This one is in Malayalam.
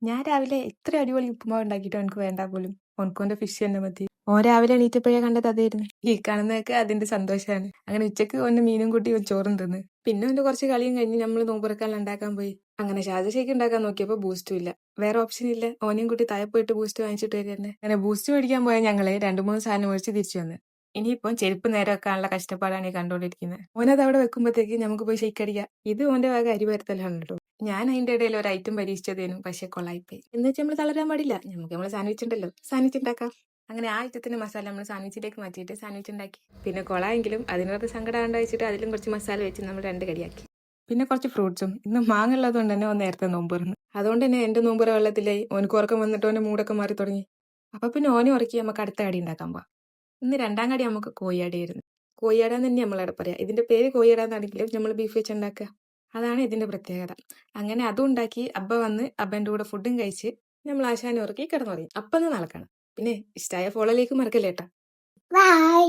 ഞാൻ രാവിലെ എത്ര അടിപൊളി ഉപ്പുമാവ് ഉണ്ടാക്കിയിട്ട് അവനക്ക് വേണ്ട പോലും. ഓൻകോന്റെ ഫിഷ് തന്നെ മതി. ഓൻ രാവിലെ എണീറ്റപ്പോഴേ കണ്ടത് അതായിരുന്നു. ഈ കാണുന്നതൊക്കെ അതിന്റെ സന്തോഷമാണ്. അങ്ങനെ ഉച്ചക്ക് ഓന്റെ മീനും കൂട്ടി ഓൻ ചോറും തിന്ന്. പിന്നെ ഓന്റെ കുറച്ച് കളിയും കഴിഞ്ഞ് നമ്മൾ നോമ്പുറക്കാനെല്ലാം ഉണ്ടാക്കാൻ പോയി. അങ്ങനെ ഷാജ ഷേക്ക് ഉണ്ടാക്കാൻ നോക്കിയപ്പോൾ ബൂസ്റ്റും ഇല്ല. വേറെ ഓപ്ഷൻ ഇല്ല. ഓനെയും കൂട്ടി താഴെ പോയിട്ട് ബൂസ്റ്റ് വാങ്ങിച്ചിട്ട് വരികയാണ്. അങ്ങനെ ബൂസ്റ്റ് മേടിക്കാൻ പോയ ഞങ്ങള് 2-3 സാധനം മേടിച്ച് തിരിച്ചു വന്ന്. ഇനിയിപ്പം ചെരുപ്പ് നേരെ വെക്കാനുള്ള കഷ്ടപ്പാടാണ് ഈ കണ്ടോണ്ടിരിക്കുന്നത്. ഓനത് അവിടെ വെക്കുമ്പോഴത്തേക്ക് നമുക്ക് പോയി ഷേക്ക് അടിക്കാം. ഇത് ഓന്റെ വക അരി പരത്തലാണ് കേട്ടോ. ഞാൻ അതിന്റെ ഇടയിൽ ഒരു ഐറ്റം പരീക്ഷിച്ചതേനും, പക്ഷെ കൊള്ളായിപ്പോയി. എന്ന് വെച്ചാൽ നമ്മൾ തളരാൻ പാടില്ല. നമുക്ക് നമ്മളെ സാൻഡ്വിച്ച് ഉണ്ടല്ലോ, സാൻഡ്വിച്ച് ഉണ്ടാക്കാം. അങ്ങനെ ആ ഐറ്റത്തിന്റെ മസാല നമ്മൾ സാൻഡ്വിച്ചിലേക്ക് മാറ്റിയിട്ട് സാൻഡ്വിച്ച് ഉണ്ടാക്കി. പിന്നെ കൊളായെങ്കിലും അതിനകത്ത് സങ്കടം വെച്ചിട്ട് അതിലും കുറച്ച് മസാല വെച്ച് നമ്മൾ 2 കടിയാക്കി. പിന്നെ കുറച്ച് ഫ്രൂട്ട്സും. ഇന്ന് മാങ്ങ ഉള്ളതുകൊണ്ട് തന്നെ ഓൻ നേരത്തെ നോമ്പ് തുറന്നു. അതുകൊണ്ട് തന്നെ എന്റെ നോമ്പുറ വെള്ളത്തിലായി. ഓനക്ക് ഉറക്കം വന്നിട്ട് ഓന്റെ മൂടൊക്കെ മാറി തുടങ്ങി. അപ്പൊ പിന്നെ ഓനെ ഉറക്കി നമുക്ക് അടുത്ത കടി ഉണ്ടാക്കാൻ പോവാം. ഇന്ന് 2ാം കടി നമുക്ക് കോഴിയടയായിരുന്നു. കോഴിയട എന്ന് തന്നെ നമ്മളവിടെ പറയാം. ഇതിന്റെ പേര് കോഴിയട എന്നാണെങ്കിലും നമ്മൾ ബീഫ് വെച്ച് ഉണ്ടാക്കുക. അതാണ് ഇതിന്റെ പ്രത്യേകത. അങ്ങനെ അതും ഉണ്ടാക്കി അബ്ബ വന്ന് അബ്ബന്റെ കൂടെ ഫുഡും കഴിച്ച് നമ്മൾ ആശാനെ ഉറക്കി കിടന്നുറങ്ങി. അപ്പം നാളെ കാണാം. പിന്നെ ഇഷ്ടമായ ഫോളോയിലേക്ക് മറക്കല്ലേട്ടാ. ബൈ.